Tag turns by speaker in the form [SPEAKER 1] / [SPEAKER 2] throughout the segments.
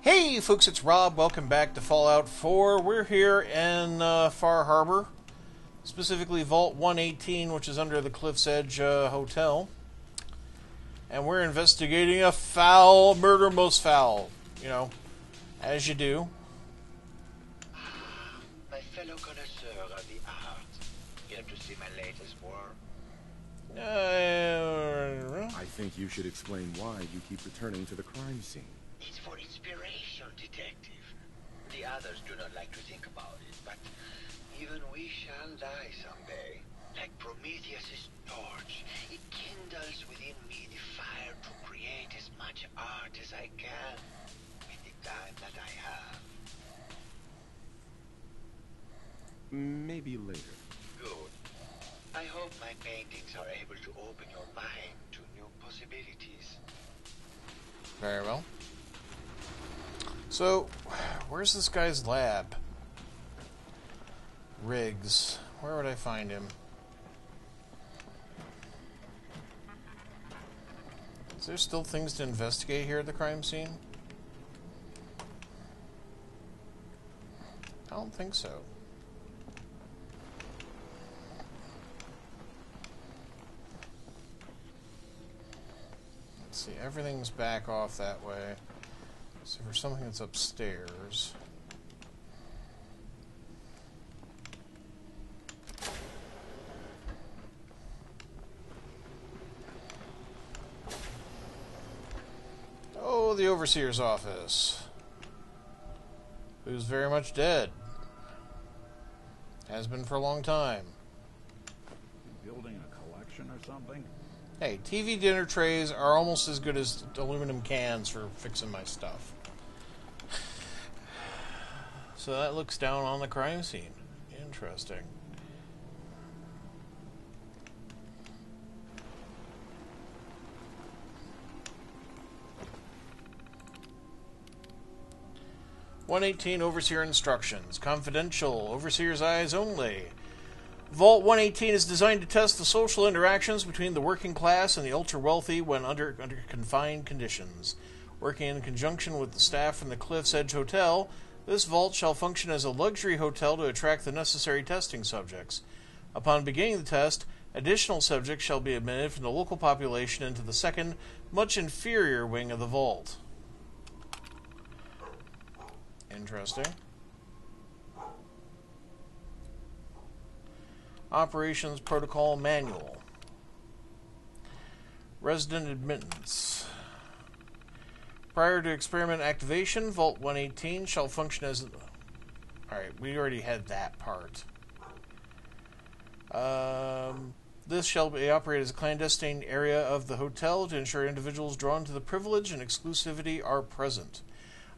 [SPEAKER 1] Hey folks, it's Rob. Welcome back to Fallout 4. We're here in Far Harbor, specifically Vault 118, which is under the Cliff's Edge Hotel. And we're investigating a foul murder most foul, as you do.
[SPEAKER 2] My fellow connoisseur of the art, here to see my latest work.
[SPEAKER 3] I think you should explain why you keep returning to the crime scene.
[SPEAKER 2] It's for inspiration, detective. The others do not like to think about it, but even we shall die someday. Like Prometheus's torch, it kindles within me the fire to create as much art as I can with the time that I have.
[SPEAKER 3] Maybe later.
[SPEAKER 2] Good. I hope my paintings are able to open your mind to new possibilities.
[SPEAKER 1] Very well. So, where's this guy's lab? Riggs. Where would I find him? Is there still things to investigate here at the crime scene? I don't think so. Let's see, everything's back off that way. So for something that's upstairs. Oh, the Overseer's office. Who's very much dead. Has been for a long time.
[SPEAKER 4] Building a collection or something?
[SPEAKER 1] Hey, TV dinner trays are almost as good as aluminum cans for fixing my stuff. So that looks down on the crime scene. Interesting. (118) Overseer instructions. Confidential. Overseer's eyes only. Vault 118 is designed to test the social interactions between the working class and the ultra-wealthy when under confined conditions. Working in conjunction with the staff from the Cliff's Edge Hotel, this vault shall function as a luxury hotel to attract the necessary testing subjects. Upon beginning the test, additional subjects shall be admitted from the local population into the second, much inferior wing of the vault. Interesting. Operations Protocol Manual. Resident admittance. Prior to experiment activation, Vault 118 shall function as... Alright, we already had that part. This shall be operated as a clandestine area of the hotel to ensure individuals drawn to the privilege and exclusivity are present.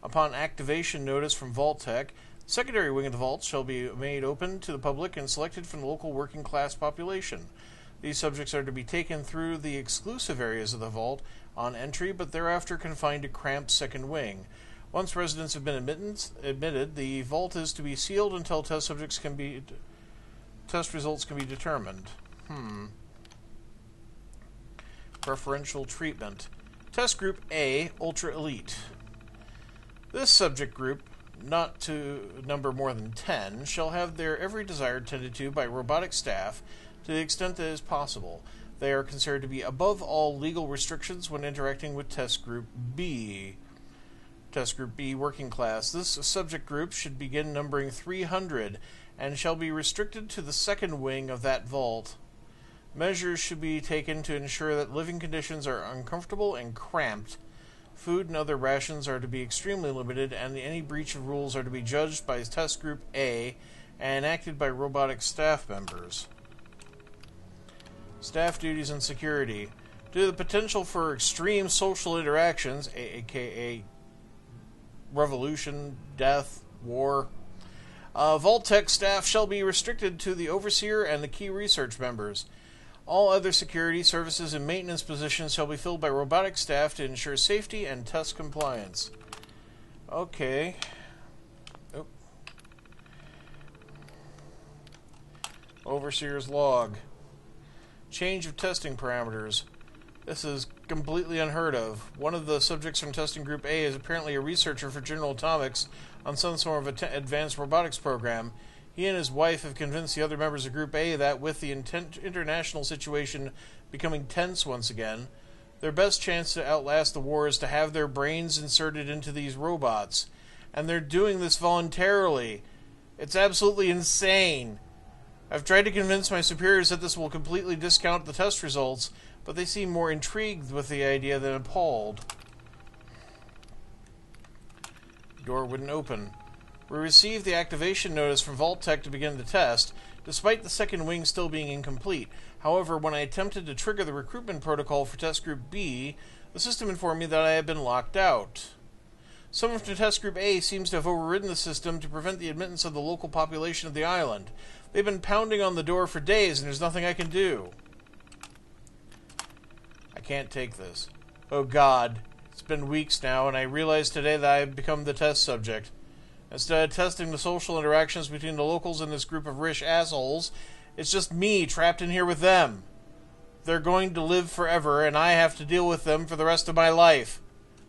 [SPEAKER 1] Upon activation notice from Vault Tech, the secondary wing of the vault shall be made open to the public and selected from the local working class population. These subjects are to be taken through the exclusive areas of the vault on entry, but thereafter confined to cramped second wing. Once residents have been admitted, the vault is to be sealed until test results can be determined. Preferential treatment. Test Group A, Ultra Elite. This subject group, not to number more than 10, shall have their every desire tended to by robotic staff to the extent that is possible. They are considered to be above all legal restrictions when interacting with Test Group B. Test Group B, Working Class. This subject group should begin numbering 300 and shall be restricted to the second wing of that vault. Measures should be taken to ensure that living conditions are uncomfortable and cramped. Food and other rations are to be extremely limited, and any breach of rules are to be judged by Test Group A and acted by robotic staff members. Staff duties and security. Due to the potential for extreme social interactions, aka revolution, death, war, Vault Tech staff shall be restricted to the Overseer and the key research members. All other security, services, and maintenance positions shall be filled by robotic staff to ensure safety and test compliance. Okay. Oh. Overseer's log. Change of testing parameters. This is completely unheard of. One of the subjects from testing Group A is apparently a researcher for General Atomics on some sort of advanced robotics program. He and his wife have convinced the other members of Group A that with the international situation becoming tense once again, their best chance to outlast the war is to have their brains inserted into these robots. And they're doing this voluntarily. It's absolutely insane. I've tried to convince my superiors that this will completely discount the test results, but they seem more intrigued with the idea than appalled. Door wouldn't open. We received the activation notice from Vault-Tec to begin the test, despite the second wing still being incomplete. However, when I attempted to trigger the recruitment protocol for Test Group B, the system informed me that I had been locked out. Someone from Test Group A seems to have overridden the system to prevent the admittance of the local population of the island. They've been pounding on the door for days, and there's nothing I can do. I can't take this. Oh God, it's been weeks now, and I realize today that I've become the test subject. Instead of testing the social interactions between the locals and this group of rich assholes, it's just me trapped in here with them. They're going to live forever, and I have to deal with them for the rest of my life.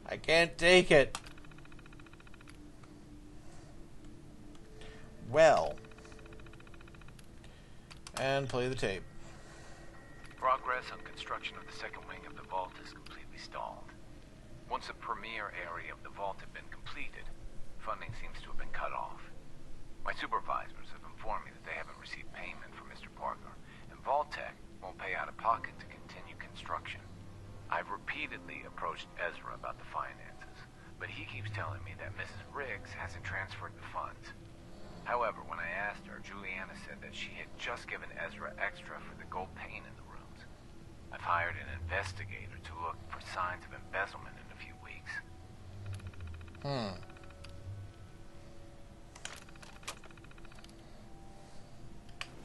[SPEAKER 1] I can't take it. Well. And play the tape.
[SPEAKER 5] Progress on construction of the second wing of the vault is completely stalled. Once the premier area of the vault had been completed, funding seems to have been cut off. My supervisors have informed me that they haven't received payment from Mr. Parker, and Vault-Tec won't pay out of pocket to continue construction. I've repeatedly approached Ezra about the finances, but he keeps telling me that Mrs. Riggs hasn't transferred the funds. However, when I asked her, Juliana said that she had just given Ezra extra for the gold paint in the rooms. I've hired an investigator to look for signs of embezzlement in a few weeks.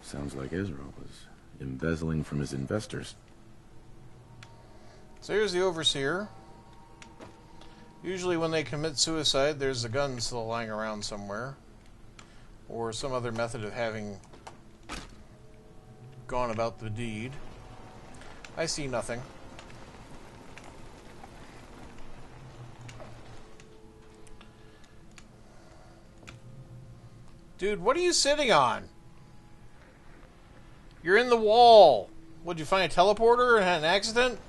[SPEAKER 3] Sounds like Ezra was embezzling from his investors.
[SPEAKER 1] So here's the overseer. Usually when they commit suicide, there's a gun still lying around somewhere. Or some other method of having gone about the deed. I see nothing. Dude, what are you sitting on? You're in the wall. What'd you find, a teleporter and had an accident?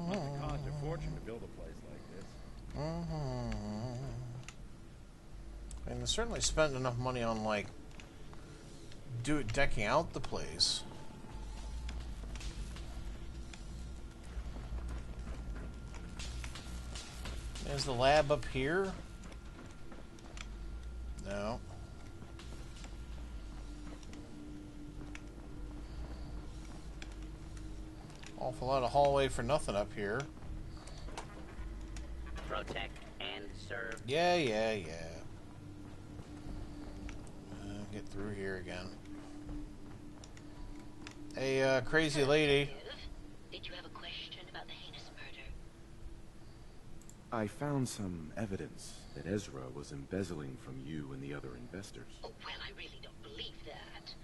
[SPEAKER 4] Must have cost a fortune to build a place like this.
[SPEAKER 1] And they certainly spent enough money on, like, decking out the place. Is the lab up here? No. Awful lot of hallway for nothing up here.
[SPEAKER 2] Protect and serve.
[SPEAKER 1] Yeah. Get through here again. Hey, crazy lady.
[SPEAKER 6] Did you have a question about the heinous murder?
[SPEAKER 3] I found some evidence that Ezra was embezzling from you and the other investors.
[SPEAKER 6] Oh, well, I really don't believe that.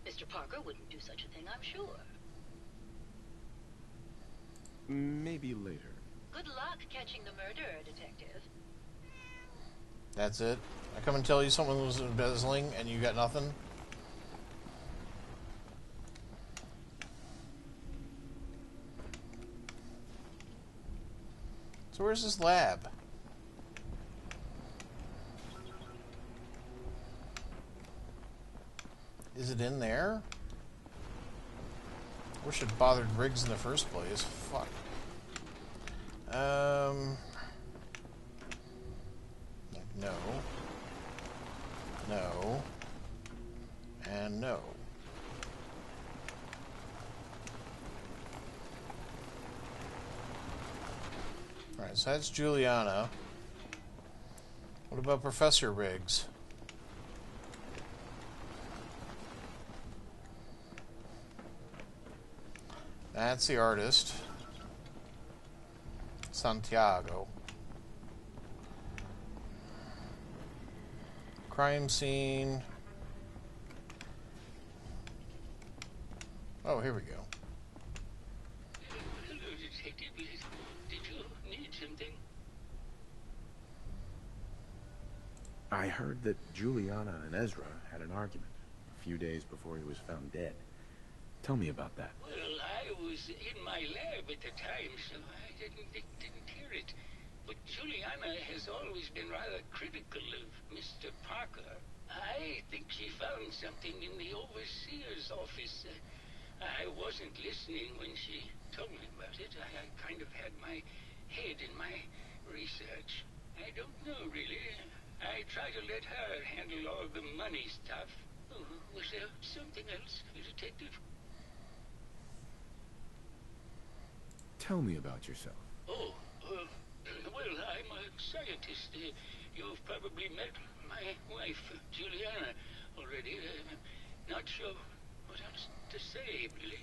[SPEAKER 6] Mr. Parker wouldn't do such a thing, I'm sure.
[SPEAKER 3] Maybe later.
[SPEAKER 6] Good luck catching the murderer, Detective.
[SPEAKER 1] That's it? I come and tell you someone was embezzling and you got nothing? So where's this lab? Is it in there? Wish it bothered Riggs in the first place. Fuck. No. No. And no. Alright, so that's Juliana. What about Professor Riggs? That's the artist. Santiago. Crime scene. Oh, here we go.
[SPEAKER 2] Hello, Detective. Did you need something?
[SPEAKER 3] I heard that Juliana and Ezra had an argument a few days before he was found dead. Tell me about that.
[SPEAKER 2] Well, I was in my lab at the time, so I didn't hear it. But Juliana has always been rather critical of Mr. Parker. I think she found something in the overseer's office. I wasn't listening when she told me about it. I kind of had my head in my research. I don't know, really. I try to let her handle all the money stuff. Oh, was there something else, Detective?
[SPEAKER 3] Tell me about yourself.
[SPEAKER 2] Oh, well, I'm a scientist. You've probably met my wife, Juliana, already. Not sure what else to say, really.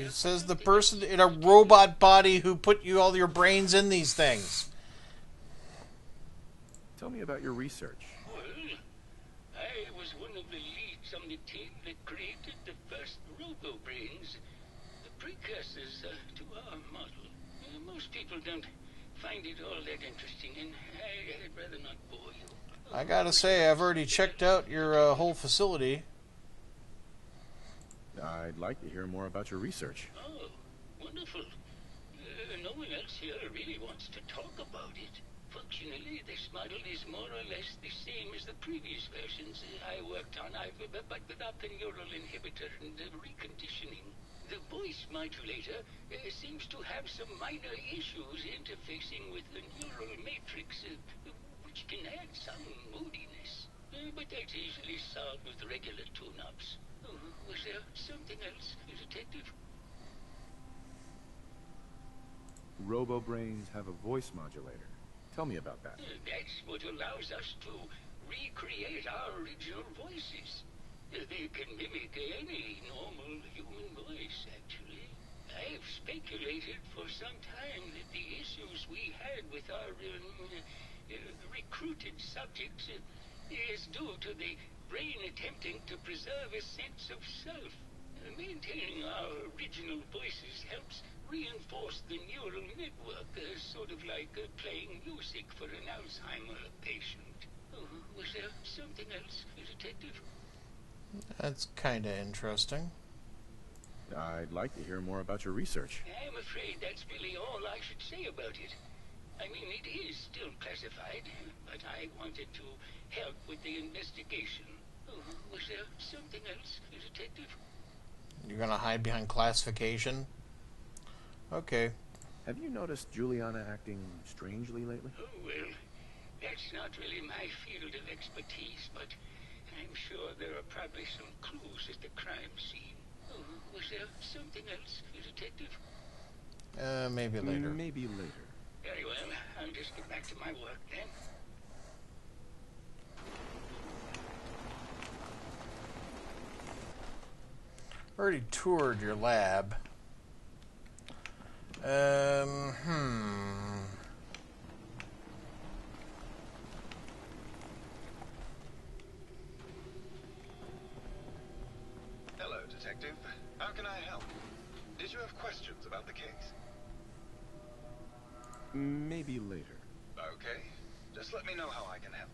[SPEAKER 1] It says the person in a robot body who put you all your brains in these things.
[SPEAKER 3] Tell me about your research.
[SPEAKER 2] Well, I was one of the leads on the team that created the first robo-brains, the precursors to our model. Most people don't find it all that interesting, and I'd rather not bore you.
[SPEAKER 1] I gotta say, I've already checked out your whole facility.
[SPEAKER 3] I'd like to hear more about your research.
[SPEAKER 2] Oh, wonderful. No one else here really wants to talk about it. Functionally, this model is more or less the same as the previous versions I worked on, but without the neural inhibitor and the reconditioning. The voice modulator seems to have some minor issues interfacing with the neural matrix, which can add some moodiness. But that's easily solved with regular tune-ups. Was there something else, Detective?
[SPEAKER 3] Robo-brains have a voice modulator. Tell me about that.
[SPEAKER 2] That's what allows us to recreate our original voices. They can mimic any normal human voice, actually. I've speculated for some time that the issues we had with our recruited subjects is due to the brain attempting to preserve a sense of self. Maintaining our original voices helps reinforce the neural network, sort of like playing music for an Alzheimer's patient. Was there something else, Detective?
[SPEAKER 1] That's kind of interesting.
[SPEAKER 3] I'd like to hear more about your research.
[SPEAKER 2] I'm afraid that's really all I should say about it. I mean, it is still classified, but I wanted to help with the investigation. Was there something else, Detective?
[SPEAKER 1] You're gonna hide behind classification? Okay.
[SPEAKER 3] Have you noticed Juliana acting strangely lately?
[SPEAKER 2] Oh, well, that's not really my field of expertise, but I'm sure there are probably some clues at the crime scene. Was there something else, Detective?
[SPEAKER 1] Maybe later.
[SPEAKER 3] Maybe later.
[SPEAKER 2] Very well. I'll just get back to my work then.
[SPEAKER 1] Already toured your lab.
[SPEAKER 7] Hello, Detective. How can I help? Did you have questions about the case?
[SPEAKER 3] Maybe later.
[SPEAKER 7] Okay. Just let me know how I can help.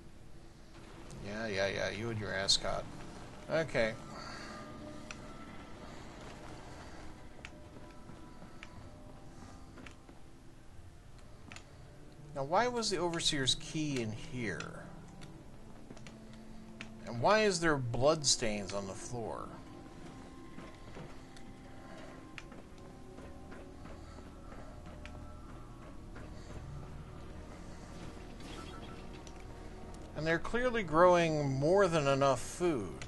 [SPEAKER 1] Yeah, you and your ascot. Okay. Now, why was the Overseer's key in here? And why is there blood stains on the floor? And they're clearly growing more than enough food.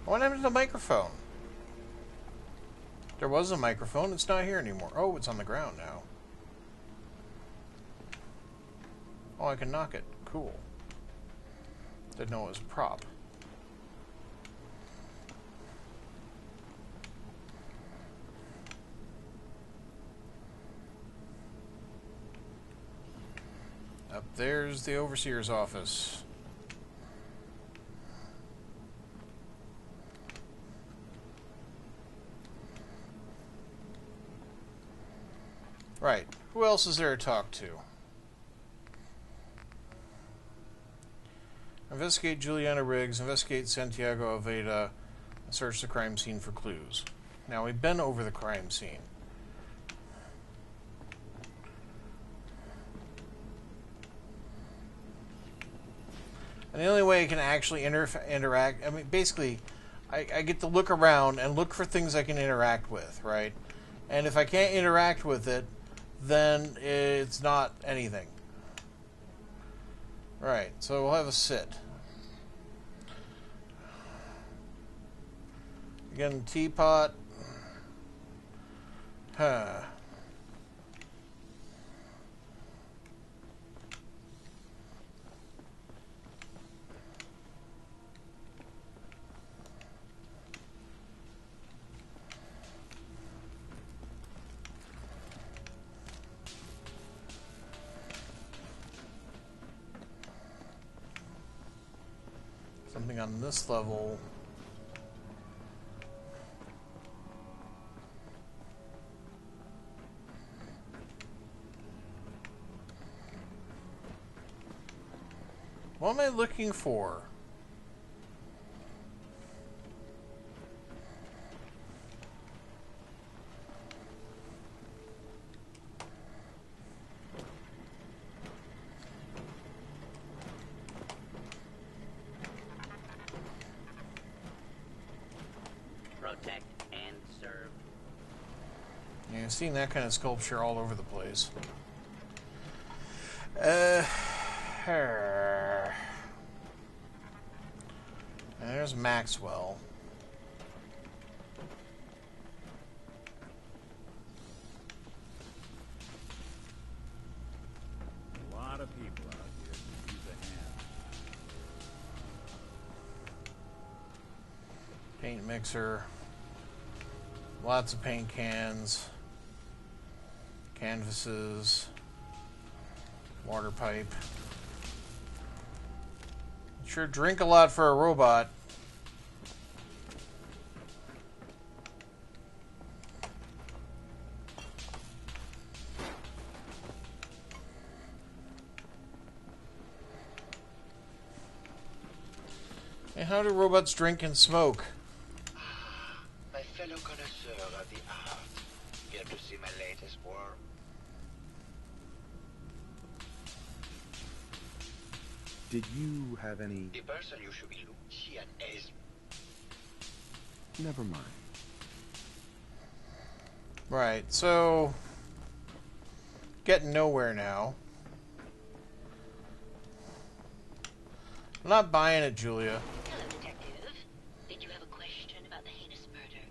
[SPEAKER 1] What happened to the microphone? There was a microphone. It's not here anymore. Oh, it's on the ground now. Oh, I can knock it. Cool. Didn't know it was a prop. Up there's the overseer's office. Right. Who else is there to talk to? Investigate Juliana Riggs, investigate Santiago Aveda, and search the crime scene for clues. Now, we've been over the crime scene. And the only way I can actually interact... I mean, basically, I get to look around and look for things I can interact with, right? And if I can't interact with it, then it's not anything. Right, so we'll have a sit. Again, teapot. Huh. Something on this level. What am I looking for?
[SPEAKER 2] Protect and serve.
[SPEAKER 1] Yeah, I've seen that kind of sculpture all over the place. And there's Maxwell.
[SPEAKER 4] A lot of people out here can use a hand.
[SPEAKER 1] Paint mixer. Lots of paint cans. Canvases. Water pipe. Sure drink a lot for a robot. And how do robots drink and smoke?
[SPEAKER 2] My fellow connoisseur of the art. Care to see my latest work?
[SPEAKER 3] Did you have any...
[SPEAKER 2] The person you should be looking at is...
[SPEAKER 3] Never mind.
[SPEAKER 1] Right, so... Getting nowhere now. I'm not buying it, Julia.
[SPEAKER 6] Hello, Detective. Did you have a question about the heinous murder?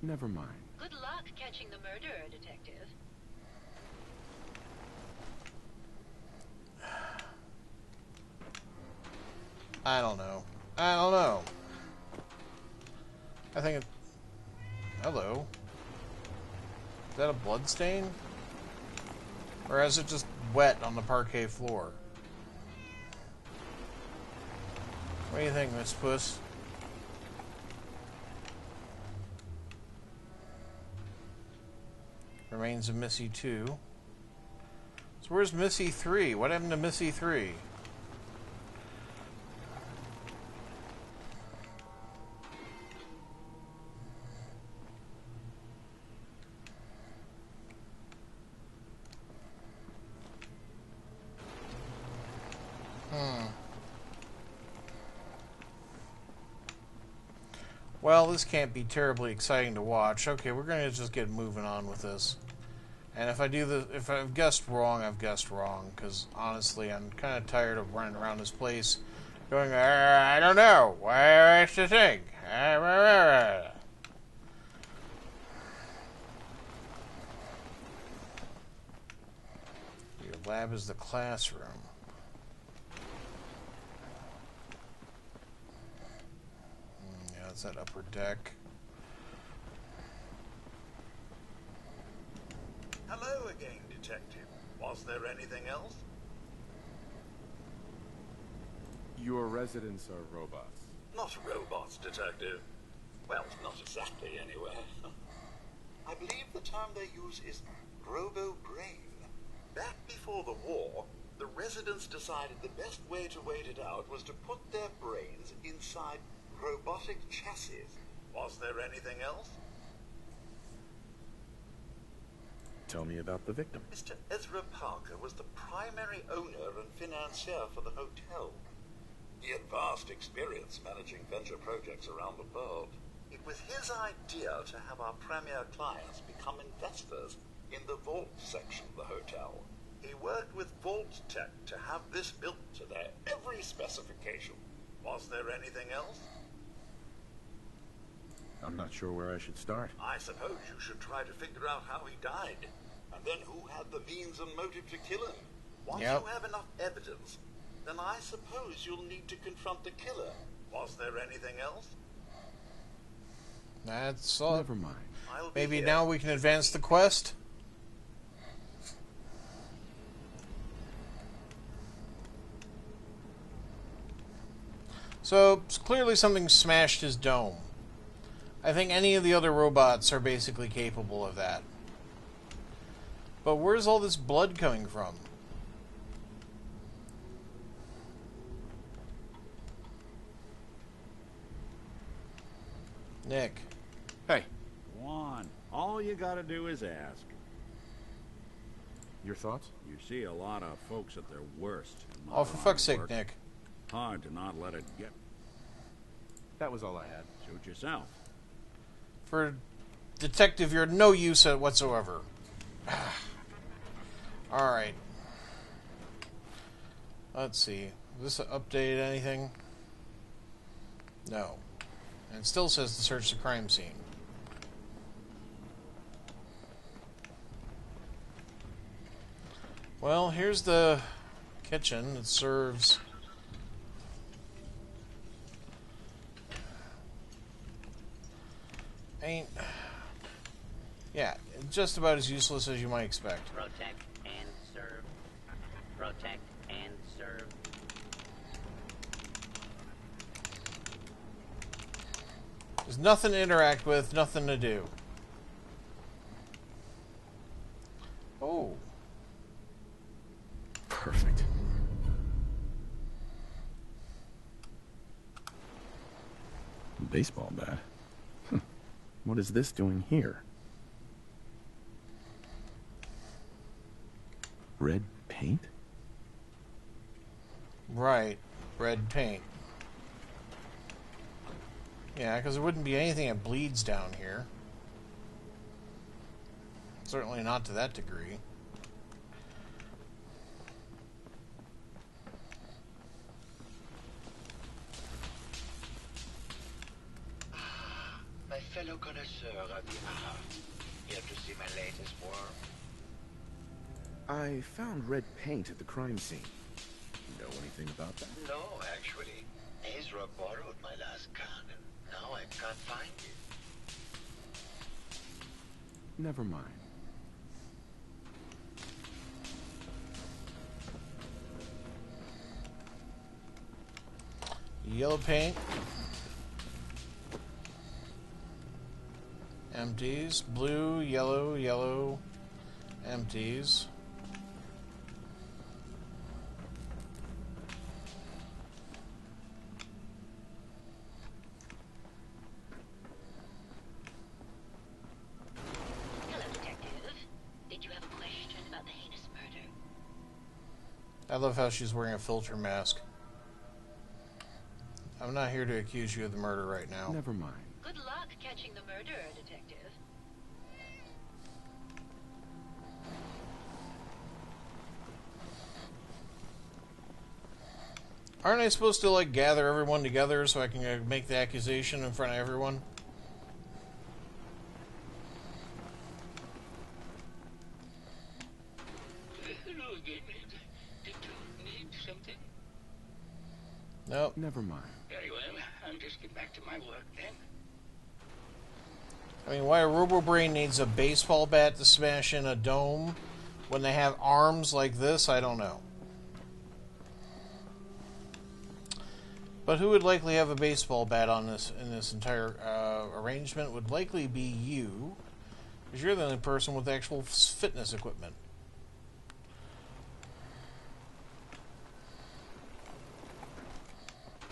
[SPEAKER 3] Never mind.
[SPEAKER 6] Good luck catching the murderer, Detective.
[SPEAKER 1] I don't know. I don't know. I think it... Hello. Is that a blood stain? Or is it just wet on the parquet floor? What do you think, Miss Puss? Remains of Missy 2. So where's Missy 3? What happened to Missy 3? Well, this can't be terribly exciting to watch. Okay, we're going to just get moving on with this. And if if I've guessed wrong, I've guessed wrong. Because honestly, I'm kind of tired of running around this place Going, I don't know. Why is the thing? Your lab is the classroom. Yeah, it's that upper deck.
[SPEAKER 7] Hello again, Detective. Was there anything else?
[SPEAKER 3] Your residents are robots.
[SPEAKER 7] Not robots, Detective. Well, not exactly, anyway. I believe the term they use is robo-brain. Back before the war, the residents decided the best way to wait it out was to put their brains inside robotic chassis. Was there anything else?
[SPEAKER 3] Tell me about the victim.
[SPEAKER 7] Mr. Ezra Parker was the primary owner and financier for the hotel. He had vast experience managing venture projects around the world. It was his idea to have our premier clients become investors in the vault section of the hotel. He worked with Vault Tech to have this built to their every specification. Was there anything else?
[SPEAKER 3] I'm not sure where I should start.
[SPEAKER 7] I suppose you should try to figure out how he died, and then who had the means and motive to kill him. Once you have enough evidence, then I suppose you'll need to confront the killer. Was there anything else?
[SPEAKER 1] That's all.
[SPEAKER 3] Never mind.
[SPEAKER 1] Maybe now we can advance the quest? So, clearly something smashed his dome. I think any of the other robots are basically capable of that. But where's all this blood coming from? Nick.
[SPEAKER 3] Hey,
[SPEAKER 4] Go on. All you gotta do is ask.
[SPEAKER 3] your thoughts?
[SPEAKER 4] You see a lot of folks at their worst. in my
[SPEAKER 1] Oh, for
[SPEAKER 4] line
[SPEAKER 1] fuck's
[SPEAKER 4] of
[SPEAKER 1] sake,
[SPEAKER 4] work.
[SPEAKER 1] Nick.
[SPEAKER 4] Hard to not let it get.
[SPEAKER 3] That was all I had.
[SPEAKER 4] Suit yourself.
[SPEAKER 1] For detective, you're no use whatsoever. Alright. Let's see. Does this update anything? No. And it still says to search the crime scene. Well, here's the kitchen. It serves... Yeah, just about as useless as you might expect.
[SPEAKER 8] Protect and serve. Protect and serve.
[SPEAKER 1] There's nothing to interact with, nothing to do. Oh.
[SPEAKER 3] Perfect. Baseball bat. What is this doing here? Red paint?
[SPEAKER 1] Right. Red paint. Yeah, because there wouldn't be anything that bleeds down here. Certainly not to that degree.
[SPEAKER 2] My fellow connoisseur of the art, here to see my latest work.
[SPEAKER 3] I found red paint at the crime scene. You know anything about that?
[SPEAKER 2] No, actually. Ezra borrowed my last gun, and now I can't find it.
[SPEAKER 3] Never mind.
[SPEAKER 1] Yellow paint. Empties. Blue, yellow, yellow. Empties.
[SPEAKER 6] Hello, Detective. Did you have a question about the heinous murder?
[SPEAKER 1] I love how she's wearing a filter mask. I'm not here to accuse you of the murder right now.
[SPEAKER 3] Never mind.
[SPEAKER 6] Good luck catching the murderer, Detective.
[SPEAKER 1] Aren't I supposed to, like, gather everyone together so I can make the accusation in front of everyone?
[SPEAKER 2] Hello again. Did you need something?
[SPEAKER 1] Nope.
[SPEAKER 3] Never mind.
[SPEAKER 2] Very well. I'll just get back to my work then.
[SPEAKER 1] I mean, why a RoboBrain needs a baseball bat to smash in a dome when they have arms like this, I don't know. But who would likely have a baseball bat on this in this entire arrangement would likely be you, because you're the only person with actual fitness equipment.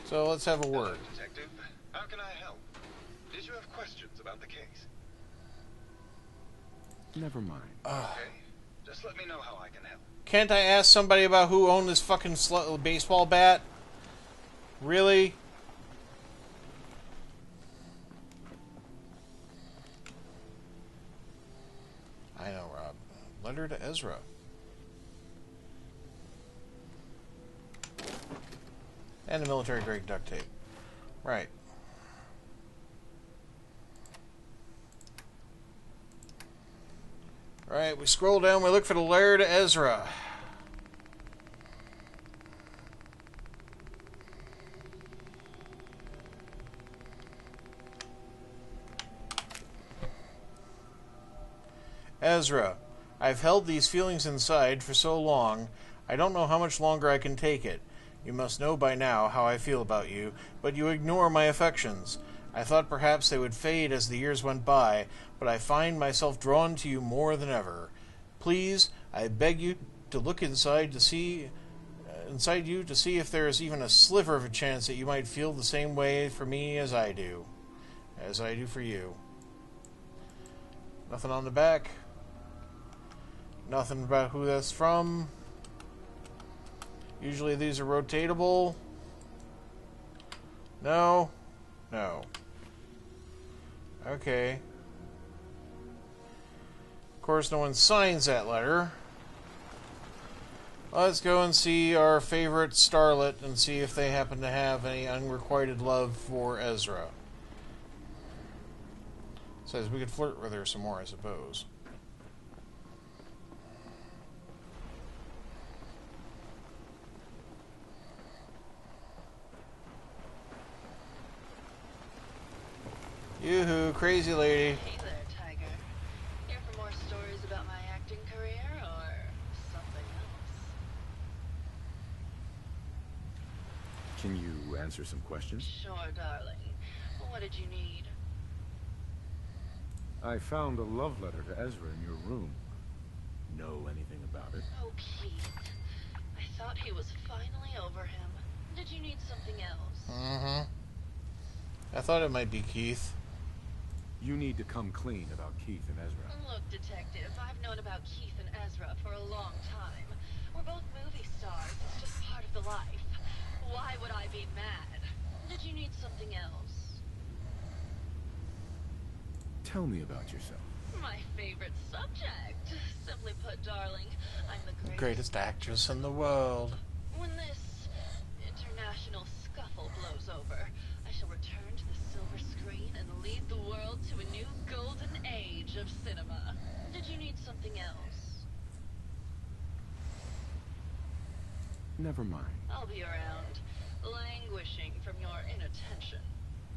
[SPEAKER 1] So let's have a word.
[SPEAKER 9] Hello, Detective. How can I help? Did you have questions about the case?
[SPEAKER 3] Never mind.
[SPEAKER 9] Okay. Just let me know how I can help.
[SPEAKER 1] Can't I ask somebody about who owned this fucking baseball bat? Really? I know, Rob. Letter to Ezra. And the military-grade duct tape. Right. Right, we scroll down, we look for the letter to Ezra. Ezra, I've held these feelings inside for so long, I don't know how much longer I can take it. You must know by now how I feel about you, but you ignore my affections. I thought perhaps they would fade as the years went by, but I find myself drawn to you more than ever. Please, I beg you to look inside you to see if there is even a sliver of a chance that you might feel the same way for me as I do for you. Nothing on the back. Nothing about who that's from. Usually these are rotatable. No. No. Okay. Of course, no one signs that letter. Let's go and see our favorite starlet and see if they happen to have any unrequited love for Ezra. Says we could flirt with her some more, I suppose. Yoo-hoo, crazy lady.
[SPEAKER 6] Hey there, Tiger. Here for more stories about my acting career or something else?
[SPEAKER 3] Can you answer some questions?
[SPEAKER 6] Sure, darling. What did you need?
[SPEAKER 3] I found a love letter to Ezra in your room. Know anything about it?
[SPEAKER 6] Oh, Keith. I thought he was finally over him. Did you need something else?
[SPEAKER 1] Mm-hmm. I thought it might be Keith.
[SPEAKER 3] You need to come clean about Keith and Ezra.
[SPEAKER 6] Look, Detective, I've known about Keith and Ezra for a long time. We're both movie stars. It's just part of the life. Why would I be mad? Did you need something else?
[SPEAKER 3] Tell me about yourself.
[SPEAKER 6] My favorite subject. Simply put, darling, I'm the
[SPEAKER 1] Greatest actress in the world.
[SPEAKER 6] When this international scuffle blows over, I shall return to the silver screen and lead the world to a new golden age of cinema. Did you need something else?
[SPEAKER 3] Never mind.
[SPEAKER 6] I'll be around, languishing from your inattention.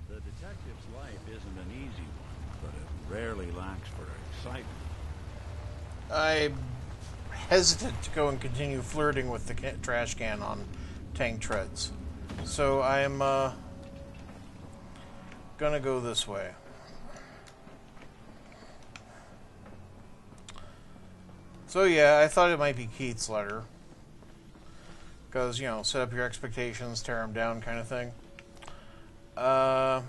[SPEAKER 4] The detective's life isn't an easy one, but it rarely lacks for excitement.
[SPEAKER 1] I'm hesitant to go and continue flirting with the trash can on Tank Treads. So I'm gonna go this way. So yeah, I thought it might be Keith's letter. Because, you know, set up your expectations, tear them down kind of thing. I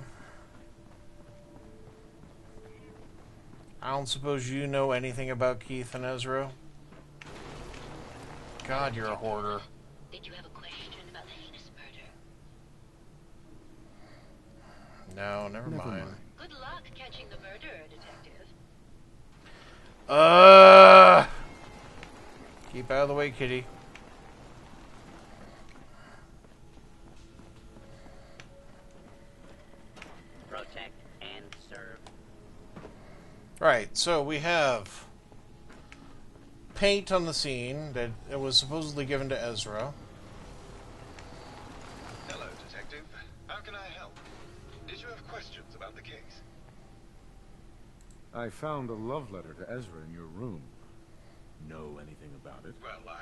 [SPEAKER 1] don't suppose you know anything about Keith and Ezra? God, you're a hoarder.
[SPEAKER 6] Did you have a question about the heinous murder?
[SPEAKER 1] No, never mind.
[SPEAKER 6] Good luck catching the murderer, Detective.
[SPEAKER 1] Keep out of the way, kitty. Right, so we have paint on the scene that it was supposedly given to Ezra.
[SPEAKER 9] Hello, Detective. How can I help? Did you have questions about the case?
[SPEAKER 3] I found a love letter to Ezra in your room. Know anything about it?
[SPEAKER 9] Well,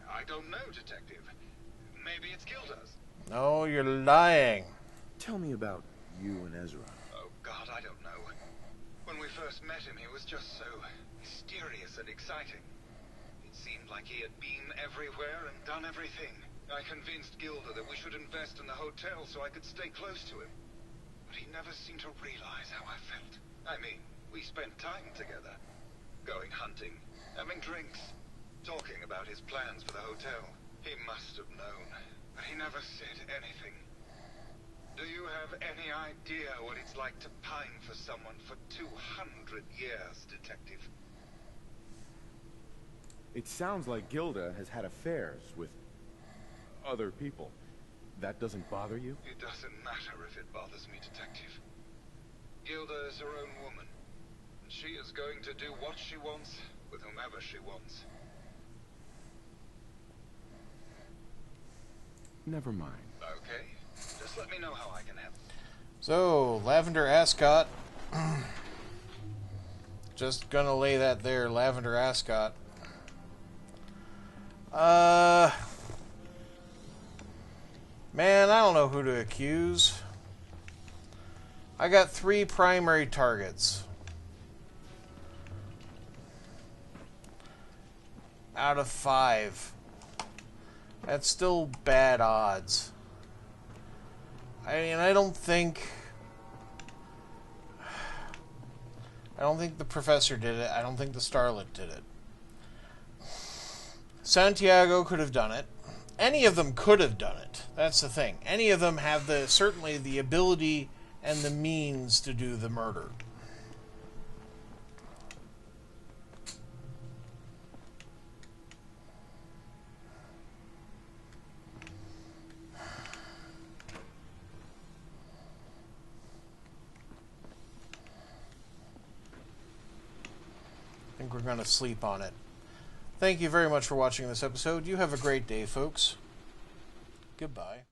[SPEAKER 9] I don't know, Detective. Maybe it's Gilda's.
[SPEAKER 1] No, you're lying.
[SPEAKER 3] Tell me about you and Ezra.
[SPEAKER 9] Oh, God, I don't know. When we first met him, he was just so mysterious and exciting. It seemed like he had been everywhere and done everything. I convinced Gilda that we should invest in the hotel so I could stay close to him. But he never seemed to realize how I felt. I mean, we spent time together. Going hunting, having drinks, talking about his plans for the hotel. He must have known, but he never said anything. Do you have any idea what it's like to pine for someone for 200 years, Detective?
[SPEAKER 3] It sounds like Gilda has had affairs with other people. That doesn't bother you?
[SPEAKER 9] It doesn't matter if it bothers me, Detective. Gilda is her own woman, and she is going to do what she wants with whomever she wants.
[SPEAKER 3] Never mind.
[SPEAKER 9] Okay, just let me know how I can help.
[SPEAKER 1] So, Lavender Ascot. Just gonna lay that there, Lavender Ascot. Man, I don't know who to accuse. I got 3 primary targets. Out of 5. That's still bad odds. I don't think the professor did it. I don't think the Starlet did it. Santiago could have done it. Any of them could have done it. That's the thing. Any of them have certainly the ability and the means to do the murder. I think we're going to sleep on it. Thank you very much for watching this episode. You have a great day, folks. Goodbye.